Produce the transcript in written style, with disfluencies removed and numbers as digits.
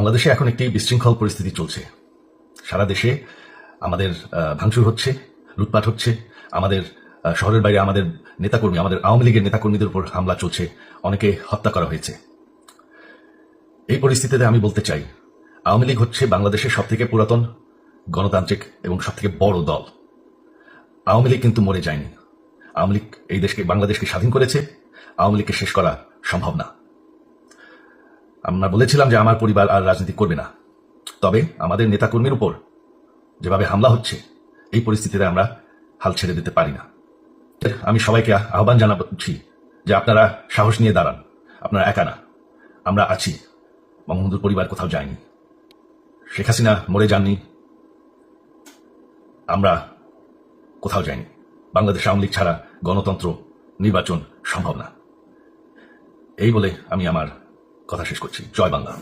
বাংলাদেশে এখন একটি বিশৃঙ্খল পরিস্থিতি চলছে। সারা দেশে আমাদের ভাঙচুর হচ্ছে, লুটপাট হচ্ছে, আমাদের শহরের বাইরে আমাদের নেতাকর্মী, আমাদের আওয়ামী লীগের নেতাকর্মীদের উপর হামলা চলছে, অনেকে হত্যা করা হয়েছে। এই পরিস্থিতিতে আমি বলতে চাই, আওয়ামী লীগ হচ্ছে বাংলাদেশের সবথেকে পুরাতন গণতান্ত্রিক এবং সবথেকে বড় দল। আওয়ামী লীগ কিন্তু মরে যায়নি। আওয়ামী লীগ এই দেশকে, বাংলাদেশকে স্বাধীন করেছে। আওয়ামী লীগকে শেষ করা সম্ভব না। আমরা বলেছিলাম যে আমার পরিবার আর রাজনীতি করবে না, তবে আমাদের নেতাকর্মীর উপর যেভাবে হামলা হচ্ছে, এই পরিস্থিতিতে আমরা হাল ছেড়ে দিতে পারি না। আমি সবাইকে আহ্বান জানাচ্ছি যে আপনারা সাহস নিয়ে দাঁড়ান, আপনারা একা না, আমরা আছি। বঙ্গবন্ধুর পরিবার কোথাও যায়নি, শেখ হাসিনা মরে যাননি, আমরা কোথাও যাইনি। বাংলাদেশ আওয়ামী লীগ ছাড়া গণতন্ত্র, নির্বাচন সম্ভব না। এই বলে আমি আমার কথা শেষ করছি। জয় বাংলা।